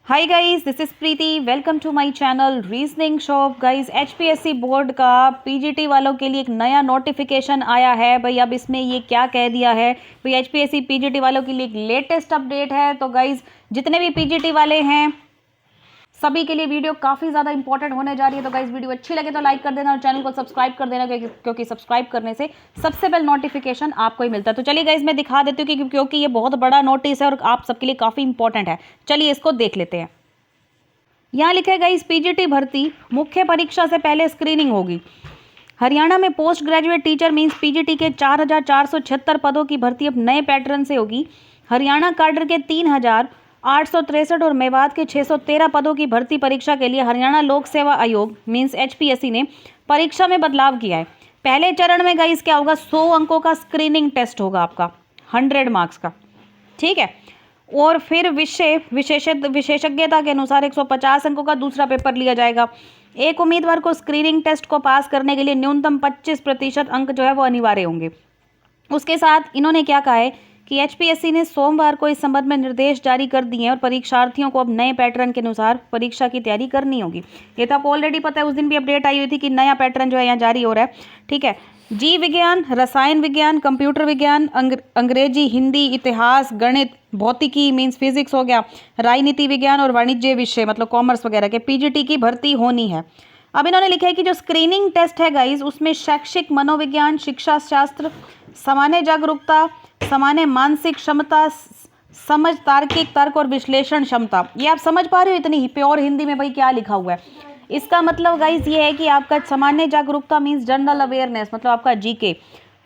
Hi guys, this is Preeti. Welcome to my channel reasoning shop. Guys, HPSC board का PGT वालों के लिए एक नया नोटिफिकेशन आया है। भाई अब इसमें ये क्या कह दिया है, भाई एचपीएससी पीजीटी वालों के लिए एक लेटेस्ट अपडेट है। तो गाइस, जितने भी पीजीटी वाले हैं सभी के लिए वीडियो काफ़ी ज़्यादा इंपॉर्टेंट होने जा रही है। तो गाइस, वीडियो अच्छी लगे तो लाइक कर देना और चैनल को सब्सक्राइब कर देना, क्योंकि सब्सक्राइब करने से सबसे पहले नोटिफिकेशन आपको ही मिलता है। तो चलिए गाइस, मैं दिखा देती हूँ कि क्योंकि ये बहुत बड़ा नोटिस है और आप सबके लिए काफ़ी इंपॉर्टेंट है। चलिए इसको देख लेते हैं। यहाँ लिखा है गाइस, पीजीटी भर्ती मुख्य परीक्षा से पहले स्क्रीनिंग होगी। हरियाणा में post graduate teacher means PGT के 4,476 पदों की भर्ती अब नए पैटर्न से होगी। हरियाणा काडर के 3,863 और मेवात के 613 पदों की भर्ती परीक्षा के लिए हरियाणा लोक सेवा आयोग मींस एचपीएससी ने परीक्षा में बदलाव किया है। पहले चरण में गाइस क्या होगा, 100 अंकों का स्क्रीनिंग टेस्ट होगा आपका, 100 मार्क्स का, ठीक है। और फिर विशेषज्ञता के अनुसार 150 अंकों का दूसरा पेपर लिया जाएगा। एक उम्मीदवार को स्क्रीनिंग टेस्ट को पास करने के लिए न्यूनतम 25% अंक जो है वो अनिवार्य होंगे। उसके साथ इन्होंने क्या कहा है कि एचपीएससी ने सोमवार को इस संबंध में निर्देश जारी कर दिए हैं और परीक्षार्थियों को अब नए पैटर्न के अनुसार परीक्षा की तैयारी करनी होगी। ये तो आपको ऑलरेडी पता है, उस दिन भी अपडेट आई हुई थी कि नया पैटर्न जो है यहाँ जारी हो रहा है, ठीक है। जीव विज्ञान, रसायन विज्ञान, कंप्यूटर विज्ञान, अंग्रेजी, हिंदी, इतिहास, गणित, भौतिकी मीन्स फिजिक्स हो गया, राजनीति विज्ञान और वाणिज्य विषय मतलब कॉमर्स वगैरह के पीजीटी की भर्ती होनी है। अब इन्होंने लिखा है कि जो स्क्रीनिंग टेस्ट है गाइज, उसमें शैक्षिक मनोविज्ञान, शिक्षा शास्त्र, सामान्य जागरूकता, सामान्य मानसिक क्षमता, समझ, तार्किक तर्क और विश्लेषण क्षमता। ये आप समझ पा रहे हो इतनी प्योर हिंदी में भाई क्या लिखा हुआ है। इसका मतलब गाइज ये है कि आपका सामान्य जागरूकता मीन्स जनरल अवेयरनेस मतलब आपका जीके,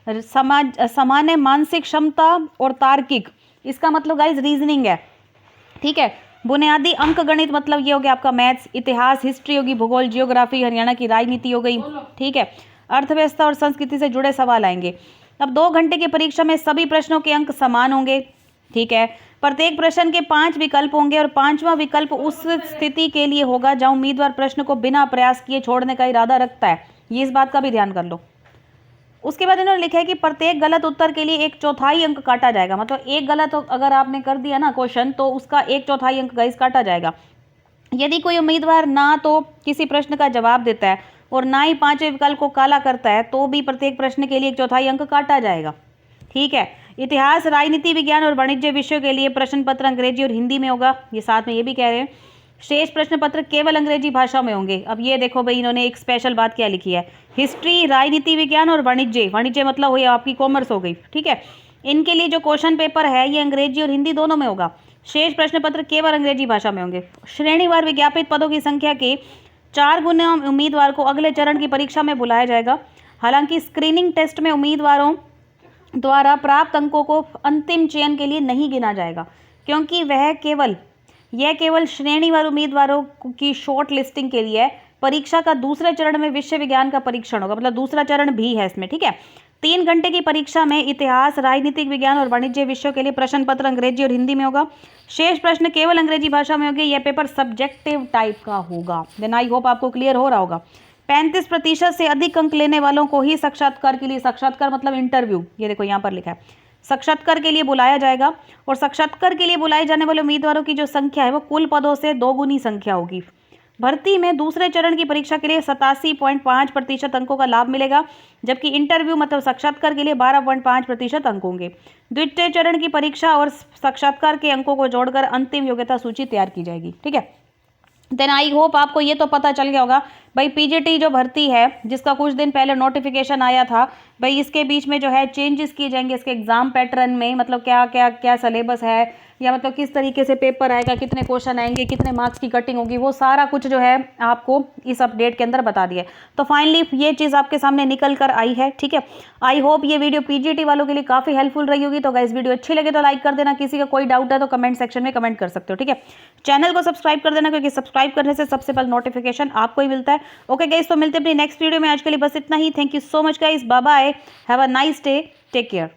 सामान्य मानसिक क्षमता और तार्किक, इसका मतलब गाइज रीजनिंग है, ठीक है। बुनियादी अंक गणित मतलब ये हो गया आपका मैथ्स, इतिहास, हिस्ट्री होगी, भूगोल, जियोग्राफी, हरियाणा की राजनीति हो गई, ठीक है। अर्थव्यवस्था और संस्कृति से जुड़े सवाल आएंगे। अब 2 घंटे की परीक्षा में सभी प्रश्नों के अंक समान होंगे, ठीक है। प्रत्येक प्रश्न के 5 विकल्प होंगे और 5वां विकल्प उस स्थिति के लिए होगा जहां उम्मीदवार प्रश्न को बिना प्रयास किए छोड़ने का इरादा रखता है। ये इस बात का भी ध्यान कर लो। उसके बाद इन्होंने लिखा है कि प्रत्येक गलत उत्तर के लिए 1/4 अंक काटा जाएगा। मतलब एक गलत अगर आपने कर दिया ना क्वेश्चन, तो उसका 1/4 अंक गाइस काटा जाएगा। यदि कोई उम्मीदवार ना तो किसी प्रश्न का जवाब देता है और ना ही 5वें विकल्प को काला करता है, तो भी प्रत्येक प्रश्न के लिए 1/4 अंक काटा जाएगा, ठीक है। इतिहास, राजनीति विज्ञान और वाणिज्य विषयों के लिए प्रश्न पत्र अंग्रेजी और हिंदी में होगा। ये साथ में ये भी कह रहे हैं शेष प्रश्न पत्र केवल अंग्रेजी भाषा में होंगे। अब ये देखो भाई, इन्होंने एक स्पेशल बात क्या लिखी है, हिस्ट्री, राजनीति विज्ञान और वाणिज्य मतलब हुई आपकी कॉमर्स हो गई, ठीक है। इनके लिए जो क्वेश्चन पेपर है ये अंग्रेजी और हिंदी दोनों में होगा। शेष प्रश्न पत्र केवल अंग्रेजी भाषा में होंगे। श्रेणीवार विज्ञापित पदों की संख्या के 4 गुना उम्मीदवार को अगले चरण की परीक्षा में बुलाया जाएगा। हालांकि स्क्रीनिंग टेस्ट में उम्मीदवारों द्वारा प्राप्त अंकों को अंतिम चयन के लिए नहीं गिना जाएगा, क्योंकि यह केवल श्रेणीवार उम्मीदवारों की शॉर्ट लिस्टिंग के लिए है। परीक्षा का दूसरे चरण में विषय विज्ञान का परीक्षण होगा, मतलब दूसरा चरण भी है इसमें, ठीक है। 3 घंटे की परीक्षा में इतिहास, राजनीतिक विज्ञान और वाणिज्य विषयों के लिए प्रश्न पत्र अंग्रेजी और हिंदी में होगा। शेष प्रश्न केवल अंग्रेजी भाषा में होंगे। यह पेपर सब्जेक्टिव टाइप का होगा। देन आई होप आपको क्लियर हो रहा होगा। 35% से अधिक अंक लेने वालों को ही साक्षात्कार के लिए, साक्षात्कार मतलब इंटरव्यू, ये देखो यहाँ पर लिखा है, साक्षात्कार के लिए बुलाया जाएगा। और साक्षात्कार के लिए बुलाए जाने वाले उम्मीदवारों की जो संख्या है वो कुल पदों से 2 गुनी संख्या होगी। भर्ती में दूसरे चरण की परीक्षा के लिए 87.5% अंकों का लाभ मिलेगा, जबकि इंटरव्यू मतलब साक्षात्कार के लिए 12.5% अंक होंगे। द्वितीय चरण की परीक्षा और साक्षात्कार के अंकों को जोड़कर अंतिम योग्यता सूची तैयार की जाएगी, ठीक है। देन आई होप आपको ये तो पता चल गया होगा भाई, पीजीटी जो भर्ती है जिसका कुछ दिन पहले नोटिफिकेशन आया था, भाई इसके बीच में जो है चेंजेस किए जाएंगे इसके एग्जाम पैटर्न में। मतलब क्या क्या क्या सिलेबस है, या मतलब किस तरीके से पेपर आएगा, कितने क्वेश्चन आएंगे, कितने मार्क्स की कटिंग होगी, वो सारा कुछ जो है आपको इस अपडेट के अंदर बता दिया। तो फाइनली ये चीज़ आपके सामने निकल कर आई है, ठीक है। आई होप ये वीडियो पीजीटी वालों के लिए काफ़ी हेल्पफुल रही होगी। तो गाइस, वीडियो अच्छी लगे तो लाइक कर देना, किसी का कोई डाउट है तो कमेंट सेक्शन में कमेंट कर सकते हो, ठीक है। चैनल को सब्सक्राइब कर देना, क्योंकि सब्सक्राइब करने से सबसे पहले नोटिफिकेशन आपको ही मिलता है। ओके गाइस, तो मिलते हैं अपनी नेक्स्ट वीडियो में। आज के लिए बस इतना ही। Thank you so much guys, bye bye, have a nice day, take care.